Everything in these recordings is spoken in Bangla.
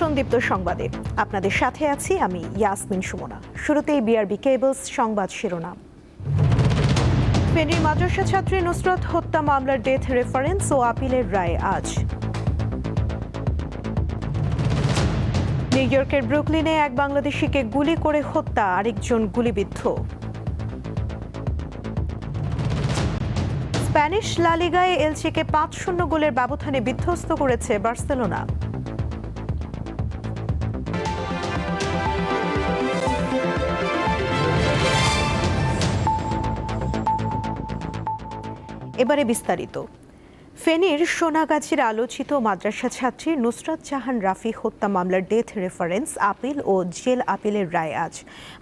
আমন্ত্রণ দীপ্ত সংবাদে আপনাদের সাথে আছি আমি ইয়াসমিন সুমনা। শুরুতেই বিআরবি কেবলস সংবাদ শিরোনাম। ফেনীর মাদ্রাসা ছাত্রী নুসরাত হত্যা মামলার ডেথ রেফারেন্স ও আপিলের রায় আজ। নিউ ইয়র্কের ব্রুকলিনে এক বাংলাদেশিকে গুলি করে হত্যা, আরেকজন গুলিবিদ্ধ। স্প্যানিশ লা লিগায় এলচেকে ৫-০ গোলের ব্যবধানে বিধ্বস্ত করেছে বার্সেলোনা। এবারে বিস্তারিত। ফেনীর সোনাগাজীর আলোচিত মাদ্রাসা ছাত্রী নুসরাত জাহান রাফি হত্যা মামলার ডেথ রেফারেন্স, আপিল ও জেল আপিলের রায় আজ।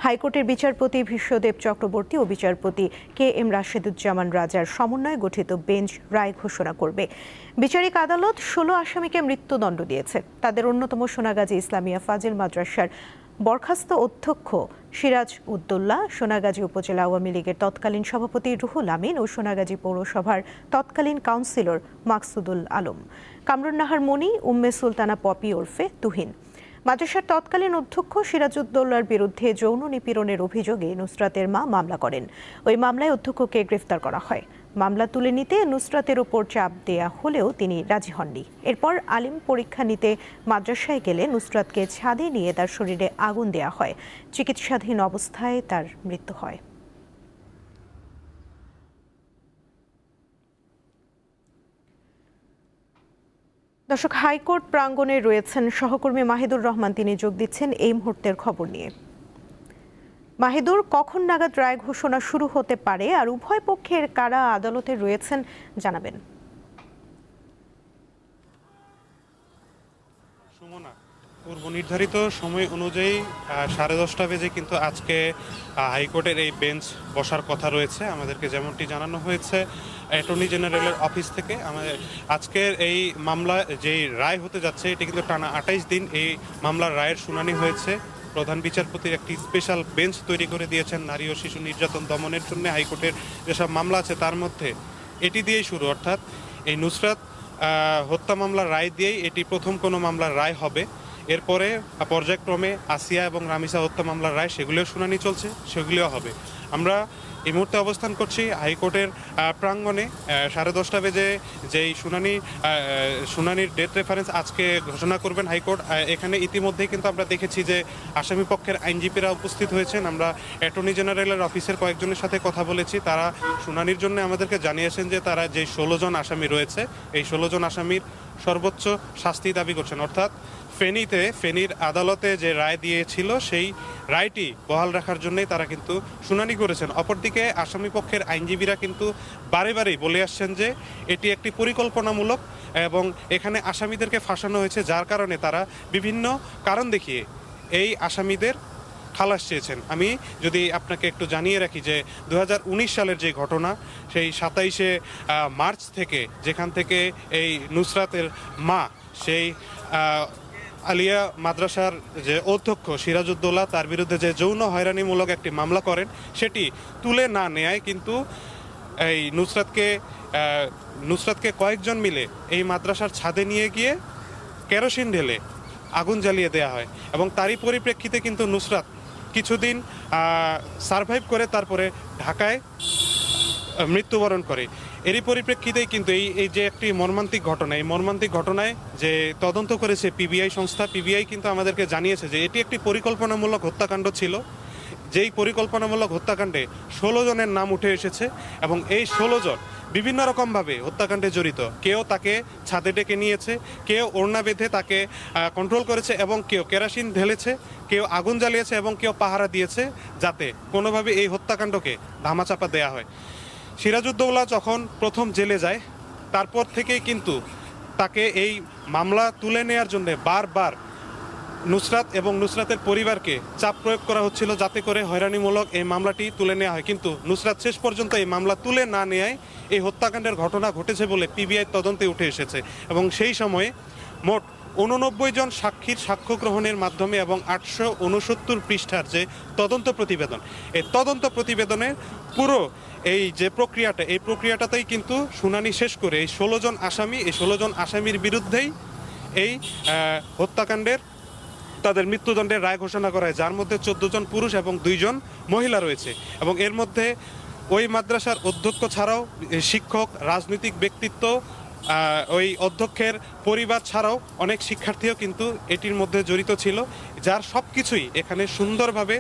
হাইকোর্টের বিচারপতি ভীষ্মদেব চক্রবর্তী ও বিচারপতি কে এম রাশেদুজ্জামান রাজার সমন্বয়ে গঠিত বেঞ্চ রায় ঘোষণা করবে। বিচারিক আদালত ১৬ আসামিকে মৃত্যুদণ্ড দিয়েছে। তাদের অন্যতম সোনাগাজী ইসলামিয়া ফাজিল মাদ্রাসার বরখাস্ত অধ্যক্ষ সিরাজ উদ্দৌলা, সোনাগাজী উপজেলা আওয়ামী লীগের তৎকালীন সভাপতি রুহুল আমিন ও সোনাগাজী পৌরসভার তৎকালীন কাউন্সিলর মাকসুদুল আলম, কামরুন্নাহার মনি, উম্মে সুলতানা পপি ওরফে তুহিন। মাদ্রাসার তৎকালীন অধ্যক্ষ সিরাজউদ্দৌলার বিরুদ্ধে যৌন নিপীড়নের অভিযোগে নুসরাতের মা মামলা করেন। ওই মামলায় অধ্যক্ষকে গ্রেফতার করা হয়। মামলা তুলে নিতে নুসরাতের ওপর চাপ দেয়া হলেও তিনি রাজি হননি। এরপর আলিম পরীক্ষা নিতে মাদ্রাসায় গেলে নুসরাতকে ছাদে নিয়ে তার শরীরে আগুন দেয়া হয়। চিকিৎসাধীন অবস্থায় তার মৃত্যু হয়। দর্শক, হাইকোর্ট প্রাঙ্গণে রয়েছেন সহকর্মী মাহিদুর রহমান, তিনি যোগ দিচ্ছেন এই মুহূর্তের খবর নিয়ে। মাহিদুর, কখন নাগাদ রায় ঘোষণা শুরু হতে পারে আর উভয় পক্ষের কারা আদালতে রয়েছেন জানাবেন। সুমনা, পূর্ব নির্ধারিত সময় অনুযায়ী 10:30 বেজে কিন্তু আজকে হাইকোর্টের এই বেঞ্চ বসার কথা রয়েছে। আমাদেরকে যেমনটি জানানো হয়েছে অ্যাটর্নি জেনারেলের অফিস থেকে, আমাদের আজকের এই মামলা যেই রায় হতে যাচ্ছে এটি কিন্তু টানা 28 দিন এই মামলার রায়ের শুনানি হয়েছে। প্রধান বিচারপতির একটি স্পেশাল বেঞ্চ তৈরি করে দিয়েছেন নারী ও শিশু নির্যাতন দমনের জন্য। হাইকোর্টের যেসব মামলা আছে তার মধ্যে এটি দিয়েই শুরু, অর্থাৎ এই নুসরাত হত্যা মামলার রায় দিয়েই এটি প্রথম কোনো মামলার রায় হবে। এরপরে পর্যায়ক্রমে আসিয়া এবং রামিসা হত্যা মামলার রায়, সেগুলিও শুনানি চলছে, সেগুলিও হবে। আমরা এই মুহূর্তে অবস্থান করছি হাইকোর্টের প্রাঙ্গণে। 10:30 বেজে যেই শুনানির ডেট রেফারেন্স আজকে ঘোষণা করবেন হাইকোর্ট। এখানে ইতিমধ্যেই কিন্তু আমরা দেখেছি যে আসামি পক্ষের আইনজীবীরা উপস্থিত হয়েছেন। আমরা অ্যাটর্নি জেনারেলের অফিসের কয়েকজনের সাথে কথা বলেছি। তারা শুনানির জন্য আমাদেরকে জানিয়েছেন যে তারা যে 16 জন আসামি রয়েছে, এই 16 জন আসামির সর্বোচ্চ শাস্তি দাবি করছেন, অর্থাৎ ফেনীর আদালতে যে রায় দিয়েছিল সেই রায়টি বহাল রাখার জন্যই তারা কিন্তু শুনানি করেছেন। অপরদিকে আসামি পক্ষের আইনজীবীরা কিন্তু বারেই বলে আসছেন যে এটি একটি পরিকল্পনামূলক এবং এখানে আসামিদেরকে ফাঁসানো হয়েছে, যার কারণে তারা বিভিন্ন কারণ দেখিয়ে এই আসামিদের খালাস চেয়েছেন। আমি যদি আপনাকে একটু জানিয়ে রাখি যে 2019 সালের যে ঘটনা, সেই 27শে মার্চ থেকে যেখান থেকে এই নুসরাতের মা সেই আলিয়া মাদ্রাসার যে অধ্যক্ষ সিরাজউদ্দৌলা, তার বিরুদ্ধে যে যৌন হয়রানিমূলক একটি মামলা করেন, সেটি তুলে না নেয় কিন্তু এই নুসরাতকে কয়েকজন মিলে এই মাদ্রাসার ছাদে নিয়ে গিয়ে কেরোসিন ঢেলে আগুন জ্বালিয়ে দেওয়া হয় এবং তারই পরিপ্রেক্ষিতে কিন্তু নুসরাত কিছুদিন সারভাইভ করে তারপরে ঢাকায় মৃত্যুবরণ করে। এরই পরিপ্রেক্ষিতেই কিন্তু এই যে একটি মর্মান্তিক ঘটনা, এই মর্মান্তিক ঘটনায় যে তদন্ত করেছে পিবিআই সংস্থা, পিবিআই কিন্তু আমাদেরকে জানিয়েছে যে এটি একটি পরিকল্পনামূলক হত্যাকাণ্ড ছিল। যেই পরিকল্পনামূলক হত্যাকাণ্ডে 16 জনের নাম উঠে এসেছে এবং এই 16 জন বিভিন্ন রকমভাবে হত্যাকাণ্ডে জড়িত। কেউ তাকে ছাদে ডেকে নিয়েছে, কেউ ওড়না বেঁধে তাকে কন্ট্রোল করেছে এবং কেউ কেরোসিন ঢেলেছে, কেউ আগুন জ্বালিয়েছে এবং কেউ পাহারা দিয়েছে যাতে কোনোভাবে এই হত্যাকাণ্ডকে ধামাচাপা দেওয়া হয়। সিরাজউদ্দৌলা যখন প্রথম জেলে যায়, তারপর থেকেই কিন্তু তাকে এই মামলা তুলে নেওয়ার জন্য বারবার নুসরাত এবং নুসরাতের পরিবারকে চাপ প্রয়োগ করা হচ্ছিল যাতে করে হয়রানিমূলক এই মামলাটি তুলে নেওয়া হয়। কিন্তু নুসরাত শেষ পর্যন্ত এই মামলা তুলে না নেওয়ায় এই হত্যাকাণ্ডের ঘটনা ঘটেছে বলে পিবিআই তদন্তে উঠে এসেছে এবং সেই সময়ে মোট 89 জন সাক্ষীর সাক্ষ্য গ্রহণের মাধ্যমে এবং 869 পৃষ্ঠার যে তদন্ত প্রতিবেদন, এই তদন্ত প্রতিবেদনের পুরো এই যে প্রক্রিয়াটা, এই প্রক্রিয়াটাতেই কিন্তু শুনানি শেষ করে এই 16 জন আসামির বিরুদ্ধেই এই হত্যাকাণ্ডের তাদের মৃত্যুদণ্ডের রায় ঘোষণা করা হয়, যার মধ্যে 14 জন পুরুষ এবং 2 জন মহিলা রয়েছে। এবং এর মধ্যে ওই মাদ্রাসার অধ্যক্ষ ছাড়াও শিক্ষক, রাজনৈতিক ব্যক্তিত্ব, ওই অধ্যক্ষের পরিবার ছাড়াও অনেক শিক্ষার্থীও কিন্তু এটির মধ্যে জড়িত ছিল, যার সব কিছুই এখানে সুন্দরভাবে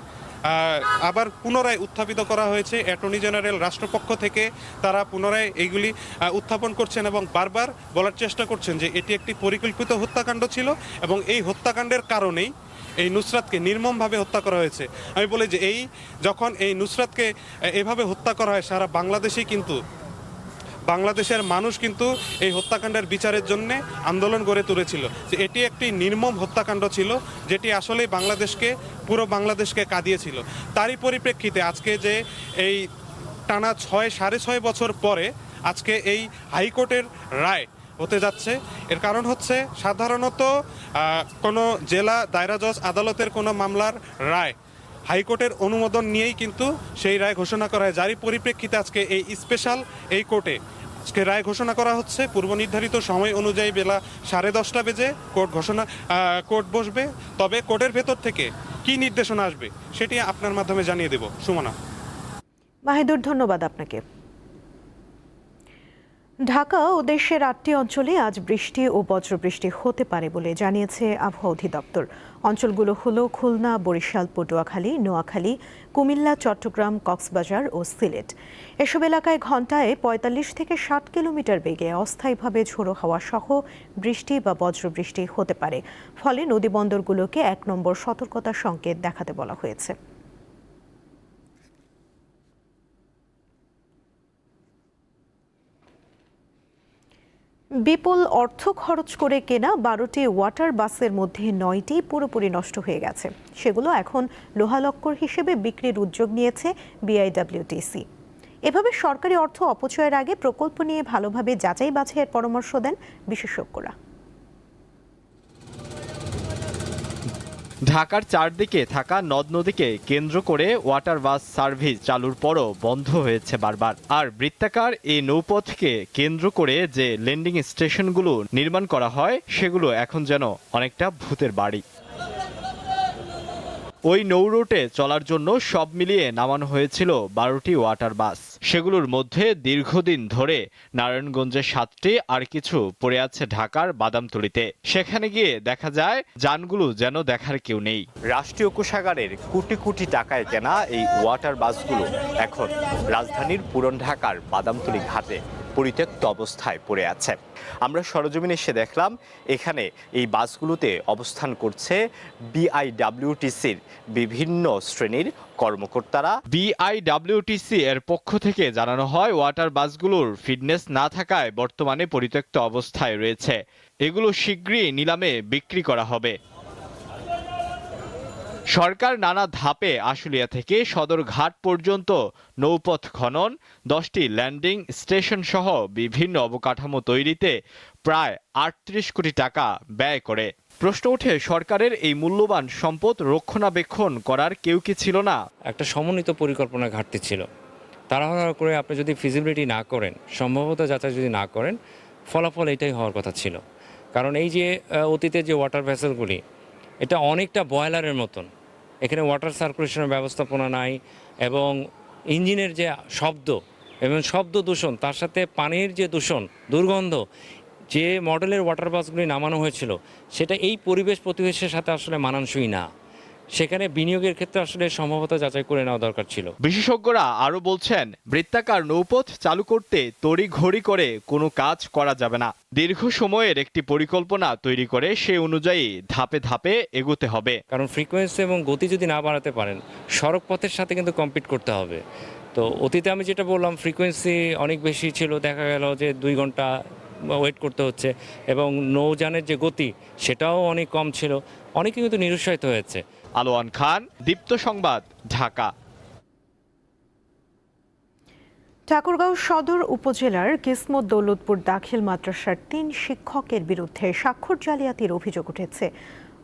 আবার পুনরায় উত্থাপিত করা হয়েছে। অ্যাটর্নি জেনারেল রাষ্ট্রপক্ষ থেকে তারা পুনরায় এইগুলি উত্থাপন করছেন এবং বারবার বলার চেষ্টা করছেন যে এটি একটি পরিকল্পিত হত্যাকাণ্ড ছিল এবং এই হত্যাকাণ্ডের কারণেই এই নুসরাতকে নির্মমভাবে হত্যা করা হয়েছে। আমি বলি যে যখন এই নুসরাতকে এভাবে হত্যা করা হয়, সারা বাংলাদেশেই কিন্তু বাংলাদেশের মানুষ কিন্তু এই হত্যাকাণ্ডের বিচারের জন্য আন্দোলন গড়ে তুলেছিল। যে এটি একটি নির্মম হত্যাকাণ্ড ছিল, যেটি আসলে পুরো বাংলাদেশকে কাঁদিয়েছিল। তারই পরিপ্রেক্ষিতে আজকে যে এই টানা 6.5 বছর পরে আজকে এই হাইকোর্টের রায় হতে যাচ্ছে, এর কারণ হচ্ছে সাধারণত কোনো জেলা দায়রা জজ আদালতের কোনো মামলার রায় হাইকোর্টের অনুমোদন নিয়েই কিন্তু সেই রায় ঘোষণা করা হয়, যারই পরিপ্রেক্ষিতে আজকে এই স্পেশাল এই কোর্টে আজকে রায় ঘোষণা করা হচ্ছে। পূর্ব নির্ধারিত সময় অনুযায়ী বেলা 10:30 বেজে কোর্ট বসবে। তবে কোর্টের ভেতর থেকে কি নির্দেশনা আসবে সেটি আপনার মাধ্যমে জানিয়ে দেব। সুমনা। মাহিদুর, ধন্যবাদ আপনাকে। ঢাকা ও দেশের 8টি অঞ্চলে আজ বৃষ্টি ও বজ্রবৃষ্টি হতে পারে বলে জানিয়েছে আবহাওয়া অধিদপ্তর। অঞ্চলগুলো হলো খুলনা, বরিশাল, পটুয়াখালী, নোয়াখালী, কুমিল্লা, চট্টগ্রাম, কক্সবাজার ও সিলেট। এসব এলাকায় ঘণ্টায় 45 থেকে 60 কিলোমিটার বেগে অস্থায়ীভাবে ঝোড়ো হাওয়া সহ বৃষ্টি বা বজ্রবৃষ্টি হতে পারে। ফলে নদীবন্দরগুলোকে 1 নম্বর সতর্কতা সংকেত দেখাতে বলা হয়েছে। বিপুল অর্থ খরচ করে কেনা 12টি ওয়াটার বাসের মধ্যে 9টি পুরোপুরি নষ্ট হয়ে গেছে। সেগুলো এখন লোহালক্কর হিসেবে বিক্রির উদ্যোগ নিয়েছে বিআইডব্লিউটিসি। এভাবে সরকারি অর্থ অপচয়ের আগে প্রকল্প নিয়ে ভালোভাবে যাচাই বাছাইয়ের পরামর্শ দেন বিশেষজ্ঞরা। ঢাকার চারদিকে থাকা নদ নদীকে কেন্দ্র করে ওয়াটার বাস সার্ভিস চালুর পরও বন্ধ হয়েছে বারবার। আর বৃত্তাকার এই নৌপথকে কেন্দ্র করে যে ল্যান্ডিং স্টেশনগুলো নির্মাণ করা হয়, সেগুলো এখন যেন অনেকটা ভূতের বাড়ি। ওই নৌরুটে চলার জন্য সব মিলিয়ে নামানো হয়েছিল 12টি ওয়াটার বাস। সেগুলোর মধ্যে দীর্ঘদিন ধরে নারায়ণগঞ্জের 7টি, আর কিছু পড়ে আছে ঢাকার বাদামতলীতে। সেখানে গিয়ে দেখা যায় যানগুলো যেন দেখার কেউ নেই। রাষ্ট্রীয় কোষাগারের কোটি কোটি টাকায় কেনা এই ওয়াটার বাসগুলো এখন রাজধানীর পুরন ঢাকার বাদামতলী ঘাটে পরিত্যক্ত অবস্থায় পড়ে আছে। আমরা সরজমিনে এসে দেখলাম এখানে এই বাসগুলোতে অবস্থান করছে বিআইডব্লিউটিসির বিভিন্ন শ্রেণীর কর্মকর্তারা। বিআইডব্লিউটিসি এর পক্ষ থেকে জানানো হয়, ওয়াটার বাসগুলোর ফিটনেস না থাকায় বর্তমানে পরিত্যক্ত অবস্থায় রয়েছে। এগুলো শীঘ্রই নিলামে বিক্রি করা হবে। সরকার নানা ধাপে আশুলিয়া থেকে সদরঘাট পর্যন্ত নৌপথ খনন, 10টি ল্যান্ডিং স্টেশন সহ বিভিন্ন অবকাঠামো তৈরিতে প্রায় 38 কোটি টাকা ব্যয় করে। প্রশ্ন ওঠে, সরকারের এই মূল্যবান সম্পদ রক্ষণাবেক্ষণ করার কেউ কি ছিল না? একটা সমন্বিত পরিকল্পনা ঘাটতি ছিল। তাড়াহুড়া করে আপনি যদি ফিজিবিলিটি না করেন, সম্ভবত যাচাই যদি না করেন, ফলাফল এটাই হওয়ার কথা ছিল। কারণ এই যে অতীতে যে ওয়াটার ভেসেলগুলি, এটা অনেকটা বয়লারের মতন। এখানে ওয়াটার সার্কুলেশনের ব্যবস্থাপনা নাই এবং ইঞ্জিনের যে শব্দ এবং শব্দ দূষণ, তার সাথে পানির যে দূষণ, দুর্গন্ধ, যে মডেলের ওয়াটার বাসগুলি নামানো হয়েছিল সেটা এই পরিবেশ প্রতিবেশের সাথে আসলে মানানসই না। সেখানে বিনিয়োগের ক্ষেত্রে আসলে সম্ভবত যাচাই করে নেওয়া দরকার ছিল। বিশেষজ্ঞরা আরো বলছেন, বৃত্তাকার নৌপথ চালু করতে তড়িঘড়ি করে কোনো কাজ করা যাবে না। দীর্ঘ সময়ের একটি পরিকল্পনা তৈরি করে সে অনুযায়ী ধাপে ধাপে এগোতে হবে। কারণ ফ্রিকোয়েন্সি এবং গতি যদি না বাড়াতে পারেন, সড়ক পথের সাথে কিন্তু কম্পিট করতে হবে। তো অতীতে আমি যেটা বললাম, ফ্রিকোয়েন্সি অনেক বেশি ছিল, দেখা গেল যে 2 ঘন্টা ওয়েট করতে হচ্ছে এবং নৌযানের যে গতি সেটাও অনেক কম ছিল। অনেকে কিন্তু নিরুৎসাহিত হয়েছে। আলোয়ান খান, দীপ্ত সংবাদ, ঢাকা। ঠাকুরগাঁও সদর উপজেলার কিসমত দৌলতপুর দাখিল মাদ্রাসার 3 শিক্ষকের বিরুদ্ধে স্বাক্ষর জালিয়াতির অভিযোগ উঠেছে।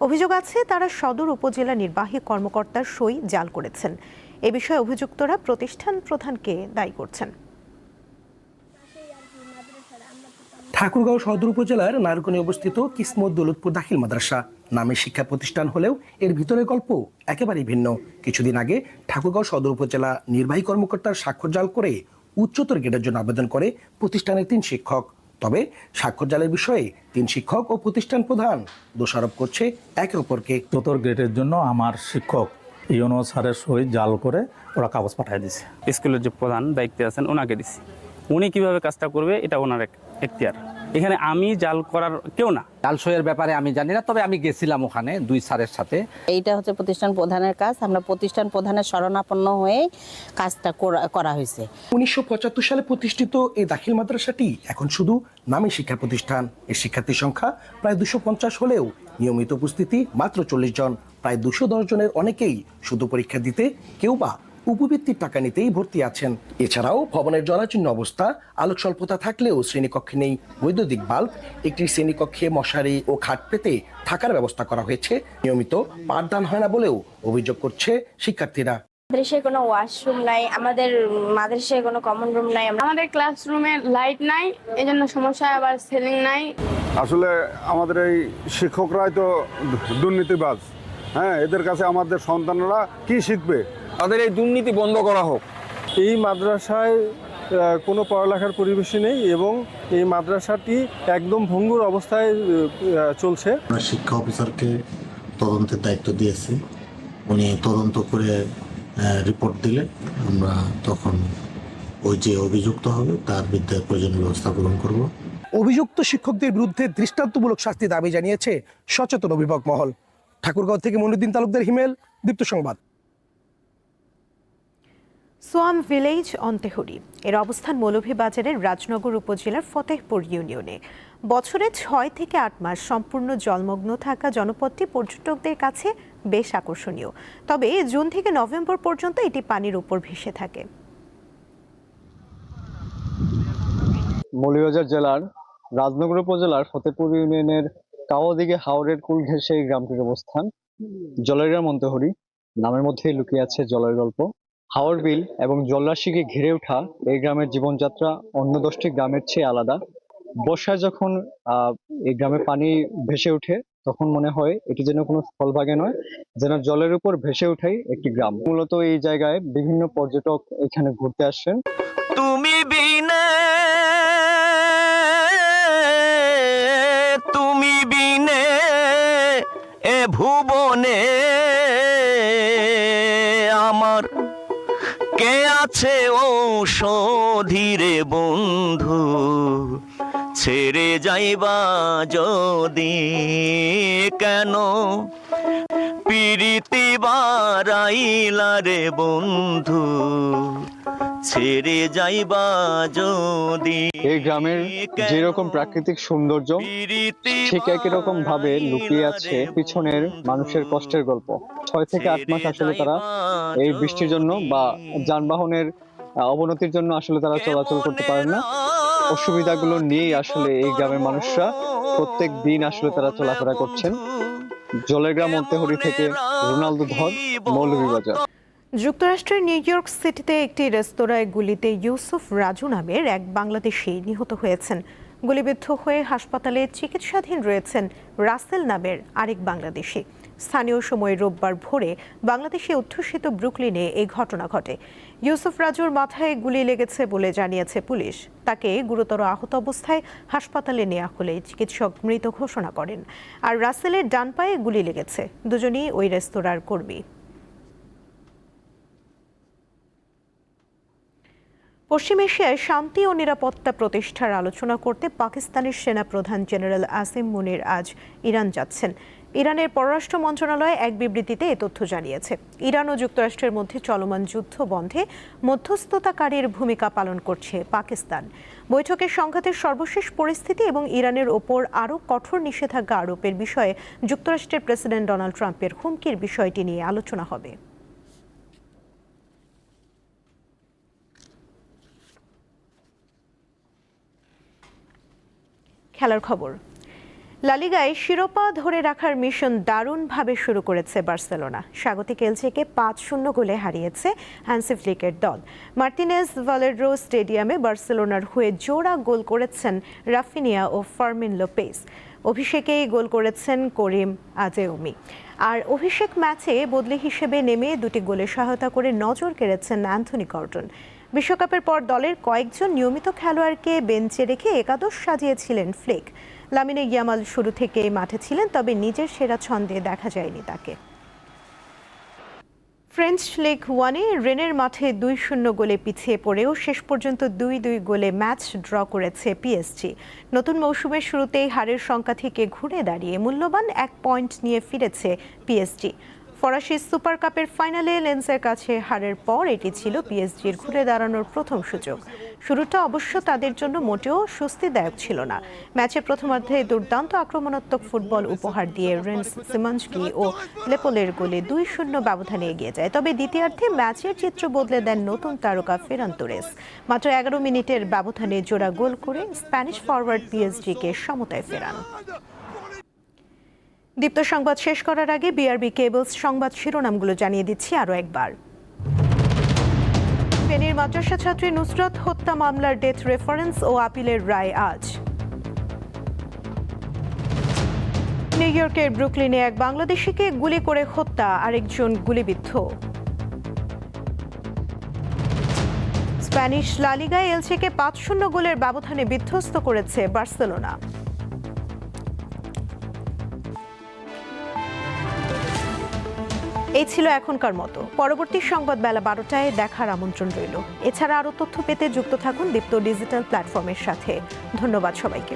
অভিযোগ আছে তারা সদর উপজেলা নির্বাহী কর্মকর্তার সই জাল করেছেন। এ বিষয়ে অভিযুক্তরা প্রতিষ্ঠান প্রধানকে দায়ী করছেন। ঠাকুরগাঁও সদর উপজেলার নারকনে অবস্থিত কিসমত দৌলতপুর দাখিল মাদ্রাসা। নামে শিক্ষা প্রতিষ্ঠান হলেও এর ভিতরে গল্প একেবারেই ভিন্ন। কিছুদিন আগে ঠাকুরগাঁও সদর উপজেলা নির্বাহী কর্মকর্তার স্বাক্ষর জাল করে উচ্চতর গ্রেডের জন্য আবেদন করে প্রতিষ্ঠানের 3 শিক্ষক। তবে স্বাক্ষর জালের বিষয়ে 3 শিক্ষক ও প্রতিষ্ঠান প্রধান দোষারোপ করছে একে অপরকে। উচ্চতর গ্রেডের জন্য আমার শিক্ষক ইউনো স্যারের সই জাল করে ওরা কাগজ পাঠিয়ে দিছে। স্কুলের যে প্রধান দায়িত্বে আছেন ওনাকে দিছি, উনি কিভাবে কাজটা করবে এটা ওনার এখতিয়ার। এখানে আমি জাল করার কেউ না। জাল সইয়ের ব্যাপারে আমি জানি না, তবে আমি গেছিলাম ওখানে 2 স্যারের সাথে। এইটা হচ্ছে প্রতিষ্ঠান প্রধানের কাজ, আমরা প্রতিষ্ঠান প্রধানের শরণাপন্ন হয়ে কাজটা করা হয়েছে। 1975 সালে প্রতিষ্ঠিত এই দাখিল মাদ্রাসাটি এখন শুধু নামে শিক্ষা প্রতিষ্ঠান। এর শিক্ষার্থীর সংখ্যা প্রায় 250 হলেও নিয়মিত উপস্থিতি মাত্র 40 জন। প্রায় 210 জনের অনেকেই শুধু পরীক্ষা দিতে, কেউ বা উপবৃত্তির টাকা নিতেই ভর্তি আছেন। এছাড়াও ভবনের জরাজীর্ণ অবস্থা, আলোক স্বল্পতা থাকলেও শ্রেণীকক্ষে নেই বৈদ্যুতিক বাল্ব। একটি শ্রেণীকক্ষে মশারি ও খাট পেতে থাকার ব্যবস্থা করা হয়েছে। নিয়মিত পাঠদান হয় না বলেও অভিযোগ করছে শিক্ষার্থীরা। মাদ্রাসায় কোনো ওয়াশরুম নাই, আমাদের মাদ্রাসায় কোনো কমন রুম নাই, আমাদের ক্লাসরুমে লাইট নাই, এজন্য সমস্যা। আবার সিলিং নাই। আসলে আমাদের এই শিক্ষকরাই তো দুর্নীতিবাজ। হ্যাঁ, এদের কাছে আমাদের সন্তানরা কি শিখবে? তাদের এই দুর্নীতি বন্ধ করা হোক। এই মাদ্রাসায় কোনো পড়ালেখার পরিবেশই নেই এবং এই মাদ্রাসাটি একদম ভঙ্গুর অবস্থায় চলছে। শিক্ষা অফিসারকে তদন্তের দায়িত্ব দিয়েছি, উনি তদন্ত করে রিপোর্ট দিলে আমরা তখন ওই যে অভিযুক্ত হবে তার বিরুদ্ধে প্রয়োজনীয় ব্যবস্থা গ্রহণ করব। অভিযুক্ত শিক্ষকদের বিরুদ্ধে দৃষ্টান্তমূলক শাস্তি দাবি জানিয়েছে সচেতন অভিভাবক মহল। ঠাকুরগাঁও থেকে মনিউদ্দিন তালুকদার, হিমেল, দীপ্ত সংবাদ। সোয়াম ভিলেজ অন্তেহরি এর অবস্থান মৌলভীবাজারের রাজনগর উপজেলার ফতেহপুর ইউনিয়নে। বছরে 6 থেকে 8 মাস সম্পূর্ণ জলমগ্ন থাকা জনপদটি পর্যটকদের কাছে বেশ আকর্ষণীয়। তবে জুন থেকে নভেম্বর পর্যন্ত এটি পানির উপর ভেসে থাকে। মৌলভীবাজার জেলার রাজনগর উপজেলার ফতেহপুর ইউনিয়নের কাওয়াদিঘি হাওরের কুল ঘেঁষে এই গ্রামটির অবস্থান। জলের গ্রাম অন্তেহরি নামের মধ্যেই লুকিয়ে আছে জলের গল্প। হাওর বিল এবং জলরাশিকে ঘিরে ওঠা এই গ্রামের জীবনযাত্রা অন্য 10টি গ্রামের চেয়ে আলাদা। বর্ষায় যখন এই গ্রামে পানি ভেসে ওঠে তখন মনে হয় এটি যেন কোনো স্থলভাগে নয়, যেন জলের উপর ভেসে ওঠাই একটি গ্রাম। মূলত এই জায়গায় বিভিন্ন পর্যটক এখানে ঘুরতে আসেন। তুমি বিনে এ ভুবনে আমার কে আছে ঔষধি বন্ধু, ছেড়ে যাইবা যদি কেন পিরিতি বারাইলা রে বন্ধু, ছেড়ে যাইবা যদি। এই গ্রামের যেরকম প্রাকৃতিক সৌন্দর্য ঠিক একই রকম ভাবে লুকিয়ে আছে পিছনের মানুষের কষ্টের গল্প। 6 থেকে 8 মাস আসলে তারা এই বৃষ্টির জন্য বা যানবাহনের অবনতির জন্য আসলে তারা চলাচল করতে পারে না। অসুবিধাগুলো নিয়েই আসলে এই গ্রামের মানুষরা প্রত্যেক দিন আসলে তারা চলাফেরা করছেন। জলের গ্রাম অন্তেহরি থেকে রোনালদো ধর, মৌলভীবাজার। যুক্তরাষ্ট্রের নিউ ইয়র্ক সিটিতে একটি রেস্তোরাঁয় গুলিতে ইউসুফ রাজু নামের এক বাংলাদেশি নিহত হয়েছেন। গুলিবিদ্ধ হয়ে হাসপাতালে চিকিৎসাধীন রয়েছেন রাসেল নামের আরেক বাংলাদেশি। স্থানীয় সময় রোববার ভোরে বাংলাদেশি অধ্যুষিত ব্রুকলিনে এই ঘটনা ঘটে। ইউসুফ রাজুর মাথায় গুলি লেগেছে বলে জানিয়েছে পুলিশ। তাকে গুরুতর আহত অবস্থায় হাসপাতালে নেওয়া হলে চিকিৎসক মৃত ঘোষণা করেন। আর রাসেলের ডান পায়ে গুলি লেগেছে। দুজনই ওই রেস্তোরাঁর কর্মী। পশ্চিম এশিয়ায় শান্তি ও নিরাপত্তা প্রতিষ্ঠার আলোচনা করতে পাকিস্তানের সেনাপ্রধান জেনারেল আসিম মুনির আজ ইরান যাচ্ছেন। ইরানের পররাষ্ট্র মন্ত্রণালয় এক বিবৃতিতে এ তথ্য জানিয়েছে। ইরান ও যুক্তরাষ্ট্রের মধ্যে চলমান যুদ্ধ বন্ধে মধ্যস্থতাকারীর ভূমিকা পালন করছে পাকিস্তান। বৈঠকে সংঘাতের সর্বশেষ পরিস্থিতি এবং ইরানের ওপর আরও কঠোর নিষেধাজ্ঞা আরোপের বিষয়ে যুক্তরাষ্ট্রের প্রেসিডেন্ট ডোনাল্ড ট্রাম্পের হুমকির বিষয়টি নিয়ে আলোচনা হবে। খেলার খবর। লা লিগায় শিরোপা ধরে রাখার মিশন দারুণভাবে শুরু করেছে বার্সেলোনা। স্বাগতিক এলচেকে 5-0 গোলে হারিয়েছে হ্যান্সি ফ্লিকের দল। মার্টিনেজ ভালেরো স্টেডিয়ামে বার্সেলোনার হয়ে জোড়া গোল করেছেন রাফিনিয়া ও ফার্মিন লোপেজ। অভিষেকেই গোল করেছেন করিম আজেউমি। আর অভিষেক ম্যাচে বদলি হিসেবে নেমে দুটি গোলে সহায়তা করে নজর কেড়েছেন অ্যান্থনি গর্ডন। বিশ্বকাপের পর দলের কয়েকজন নিয়মিত খেলোয়াড়কে বেঞ্চে রেখে একাদশ সাজিয়েছিলেন ফ্লিক। লামিনে ইয়ামাল শুরু থেকেই মাঠে ছিলেন, তবে নিজের সেরা ছন্দে দেখা যায়নি তাকে। ফ্রেঞ্চ লিগ 1-এ রেনের মাঠে 2-0 গোলে পিছিয়ে পড়েও শেষ পর্যন্ত 2-2 গোলে ম্যাচ ড্র করেছে পিএসজি। নতুন মৌসুমের শুরুতেই হারের সংখ্যা থেকে ঘুরে দাঁড়িয়ে মূল্যবান 1 পয়েন্ট নিয়ে ফিরেছে পিএসজি। ফরাসি সুপার কাপের ফাইনালে লেন্সের কাছে হারের পর এটি ছিল পিএসজির ঘুরে দাঁড়ানোর প্রথম সুযোগ। শুরুটা অবশ্য তাদের জন্য মোটেও স্বস্তিদায়ক ছিল না। ম্যাচের প্রথমার্ধে দুর্দান্ত আক্রমণাত্মক ফুটবল উপহার দিয়ে রেন্স সিমানস্কি ও লেপোলের গোলে 2-0 ব্যবধানে এগিয়ে যায়। তবে দ্বিতীয়ার্ধে ম্যাচের চিত্র বদলে দেন নতুন তারকা ফেরান তোরেস। মাত্র 11 মিনিটের ব্যবধানে জোড়া গোল করে স্প্যানিশ ফরওয়ার্ড পিএসজিকে সমতায় ফেরান। দীপ্ত সংবাদ শেষ করার আগে বিআরবি কেবলস সংবাদ শিরোনামগুলো জানিয়ে দিচ্ছি আরও একবার। ফেনীর মাদ্রাসা ছাত্রী নুসরাত হত্যা মামলার ডেথ রেফারেন্স ও আপিলের রায় আজ। নিউ ইয়র্কের ব্রুকলিনে এক বাংলাদেশিকে গুলি করে হত্যা, আরেকজন গুলিবিদ্ধ। স্প্যানিশ লা লিগায় এলচেকে 5-0 গোলের ব্যবধানে বিধ্বস্ত করেছে বার্সেলোনা। এই ছিল এখনকার মতো। পরবর্তী সংবাদ বেলা 12টায় দেখার আমন্ত্রণ রইল। এছাড়া আরও তথ্য পেতে যুক্ত থাকুন দীপ্ত ডিজিটাল প্ল্যাটফর্মের সাথে। ধন্যবাদ সবাইকে।